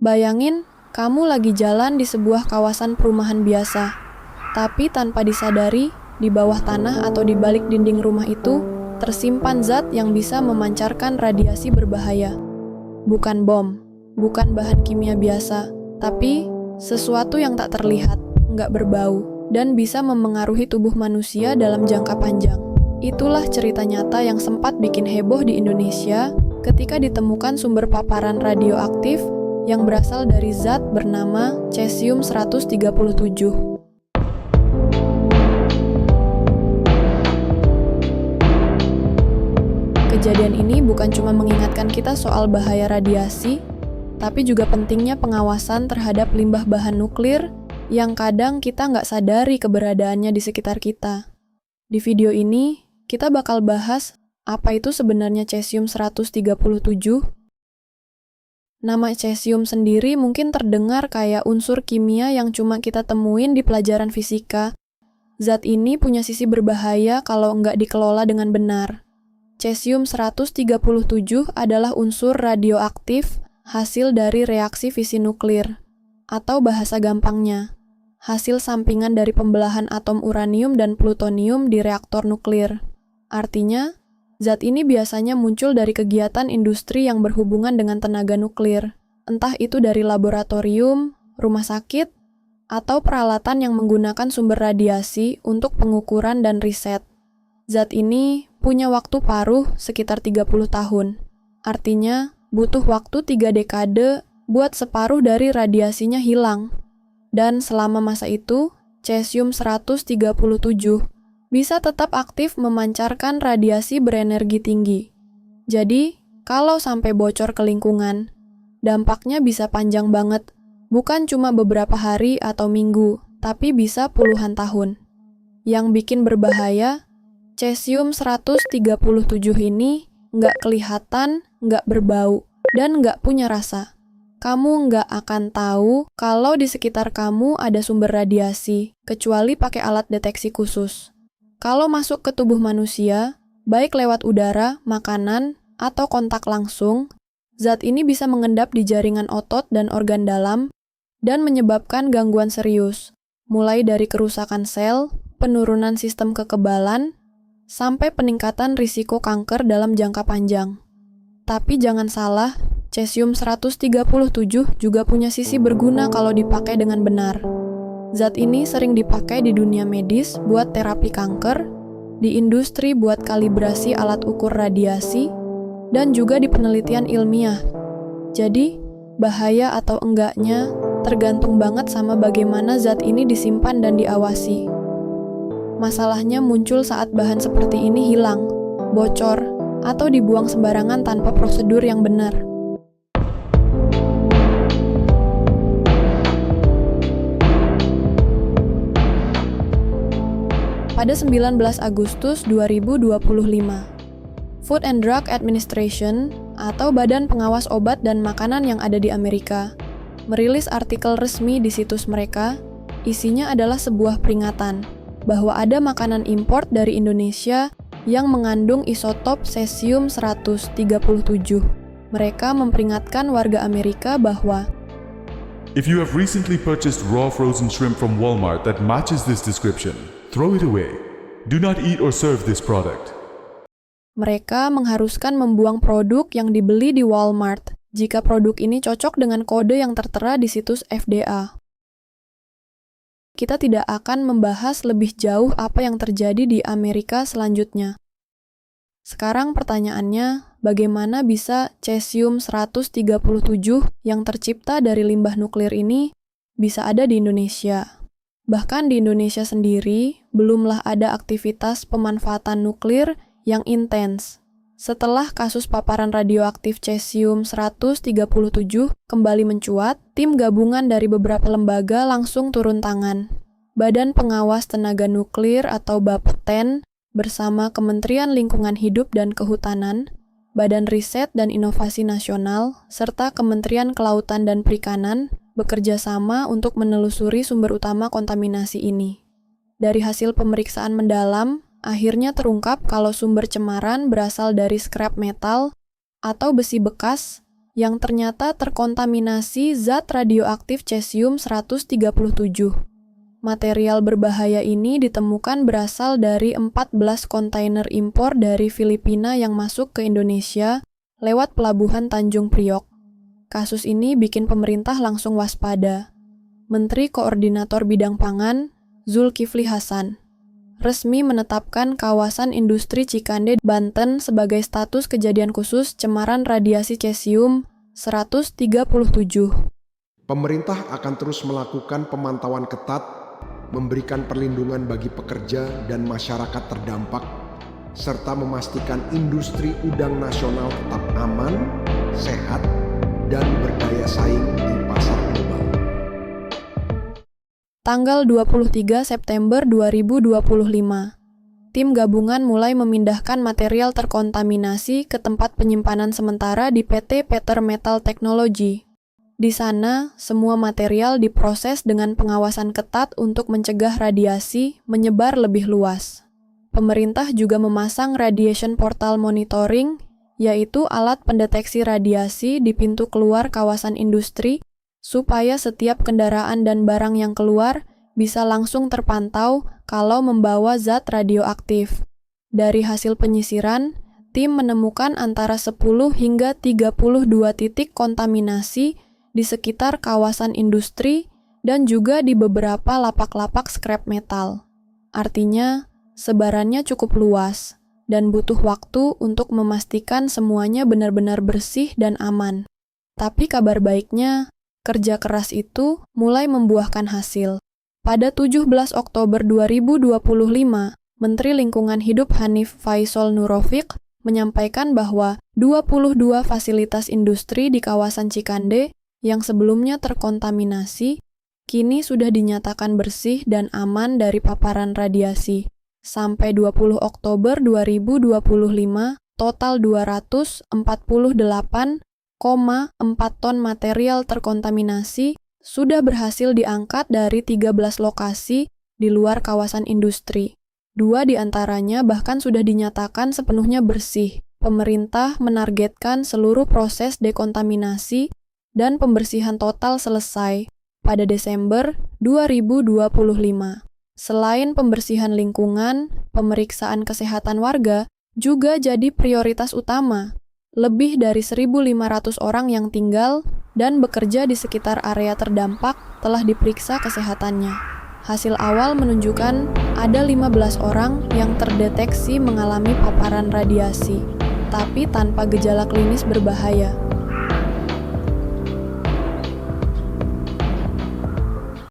Bayangin, kamu lagi jalan di sebuah kawasan perumahan biasa, tapi tanpa disadari, di bawah tanah atau di balik dinding rumah itu, tersimpan zat yang bisa memancarkan radiasi berbahaya. Bukan bom, bukan bahan kimia biasa, tapi sesuatu yang tak terlihat, nggak berbau, dan bisa memengaruhi tubuh manusia dalam jangka panjang. Itulah cerita nyata yang sempat bikin heboh di Indonesia ketika ditemukan sumber paparan radioaktif yang berasal dari zat bernama cesium-137. Kejadian ini bukan cuma mengingatkan kita soal bahaya radiasi, tapi juga pentingnya pengawasan terhadap limbah bahan nuklir yang kadang kita nggak sadari keberadaannya di sekitar kita. Di video ini, kita bakal bahas apa itu sebenarnya cesium-137. Nama cesium sendiri mungkin terdengar kayak unsur kimia yang cuma kita temuin di pelajaran fisika. Zat ini punya sisi berbahaya kalau nggak dikelola dengan benar. Cesium-137 adalah unsur radioaktif hasil dari reaksi fisi nuklir, atau bahasa gampangnya, hasil sampingan dari pembelahan atom uranium dan plutonium di reaktor nuklir. Artinya, zat ini biasanya muncul dari kegiatan industri yang berhubungan dengan tenaga nuklir, entah itu dari laboratorium, rumah sakit, atau peralatan yang menggunakan sumber radiasi untuk pengukuran dan riset. Zat ini punya waktu paruh sekitar 30 tahun. Artinya, butuh waktu 3 dekade buat separuh dari radiasinya hilang. Dan selama masa itu, cesium-137 bisa tetap aktif memancarkan radiasi berenergi tinggi. Jadi, kalau sampai bocor ke lingkungan, dampaknya bisa panjang banget. Bukan cuma beberapa hari atau minggu, tapi bisa puluhan tahun. Yang bikin berbahaya, cesium-137 ini nggak kelihatan, nggak berbau, dan nggak punya rasa. Kamu nggak akan tahu kalau di sekitar kamu ada sumber radiasi, kecuali pakai alat deteksi khusus. Kalau masuk ke tubuh manusia, baik lewat udara, makanan, atau kontak langsung, zat ini bisa mengendap di jaringan otot dan organ dalam dan menyebabkan gangguan serius, mulai dari kerusakan sel, penurunan sistem kekebalan, sampai peningkatan risiko kanker dalam jangka panjang. Tapi jangan salah, cesium-137 juga punya sisi berguna kalau dipakai dengan benar. Zat ini sering dipakai di dunia medis buat terapi kanker, di industri buat kalibrasi alat ukur radiasi, dan juga di penelitian ilmiah. Jadi, bahaya atau enggaknya tergantung banget sama bagaimana zat ini disimpan dan diawasi. Masalahnya muncul saat bahan seperti ini hilang, bocor, atau dibuang sembarangan tanpa prosedur yang benar. Pada 19 Agustus 2025, Food and Drug Administration atau Badan Pengawas Obat dan Makanan yang ada di Amerika merilis artikel resmi di situs mereka. Isinya adalah sebuah peringatan bahwa ada makanan import dari Indonesia yang mengandung isotop cesium-137. Mereka memperingatkan warga Amerika bahwa if you have recently purchased raw frozen shrimp from Walmart that matches this description, throw it away. Do not eat or serve this product. Mereka mengharuskan membuang produk yang dibeli di Walmart jika produk ini cocok dengan kode yang tertera di situs FDA. Kita tidak akan membahas lebih jauh apa yang terjadi di Amerika selanjutnya. Sekarang pertanyaannya, bagaimana bisa cesium-137 yang tercipta dari limbah nuklir ini bisa ada di Indonesia? Bahkan di Indonesia sendiri, belumlah ada aktivitas pemanfaatan nuklir yang intens. Setelah kasus paparan radioaktif cesium-137 kembali mencuat, tim gabungan dari beberapa lembaga langsung turun tangan. Badan Pengawas Tenaga Nuklir atau BAPTEN bersama Kementerian Lingkungan Hidup dan Kehutanan, Badan Riset dan Inovasi Nasional, serta Kementerian Kelautan dan Perikanan bekerja sama untuk menelusuri sumber utama kontaminasi ini. Dari hasil pemeriksaan mendalam, akhirnya terungkap kalau sumber cemaran berasal dari scrap metal atau besi bekas yang ternyata terkontaminasi zat radioaktif cesium-137. Material berbahaya ini ditemukan berasal dari 14 kontainer impor dari Filipina yang masuk ke Indonesia lewat pelabuhan Tanjung Priok. Kasus ini bikin pemerintah langsung waspada. Menteri Koordinator Bidang Pangan, Zulkifli Hasan, resmi menetapkan kawasan industri Cikande, Banten sebagai status kejadian khusus cemaran radiasi cesium-137. Pemerintah akan terus melakukan pemantauan ketat, memberikan perlindungan bagi pekerja dan masyarakat terdampak, serta memastikan industri udang nasional tetap aman, sehat, dan berdaya saing di pasar global. Tanggal 23 September 2025, tim gabungan mulai memindahkan material terkontaminasi ke tempat penyimpanan sementara di PT Peter Metal Technology. Di sana, semua material diproses dengan pengawasan ketat untuk mencegah radiasi menyebar lebih luas. Pemerintah juga memasang Radiation Portal Monitoring, yaitu alat pendeteksi radiasi di pintu keluar kawasan industri, supaya setiap kendaraan dan barang yang keluar bisa langsung terpantau kalau membawa zat radioaktif. Dari hasil penyisiran, tim menemukan antara 10 hingga 32 titik kontaminasi di sekitar kawasan industri dan juga di beberapa lapak-lapak scrap metal. Artinya, sebarannya cukup luas dan butuh waktu untuk memastikan semuanya benar-benar bersih dan aman. Tapi kabar baiknya, kerja keras itu mulai membuahkan hasil. Pada 17 Oktober 2025, Menteri Lingkungan Hidup Hanif Faisal Nurrofiq menyampaikan bahwa 22 fasilitas industri di kawasan Cikande yang sebelumnya terkontaminasi, kini sudah dinyatakan bersih dan aman dari paparan radiasi. Sampai 20 Oktober 2025, total 248,4 ton material terkontaminasi sudah berhasil diangkat dari 13 lokasi di luar kawasan industri. 2 diantaranya bahkan sudah dinyatakan sepenuhnya bersih. Pemerintah menargetkan seluruh proses dekontaminasi dan pembersihan total selesai pada Desember 2025. Selain pembersihan lingkungan, pemeriksaan kesehatan warga juga jadi prioritas utama. Lebih dari 1.500 orang yang tinggal dan bekerja di sekitar area terdampak telah diperiksa kesehatannya. Hasil awal menunjukkan ada 15 orang yang terdeteksi mengalami paparan radiasi, tapi tanpa gejala klinis berbahaya.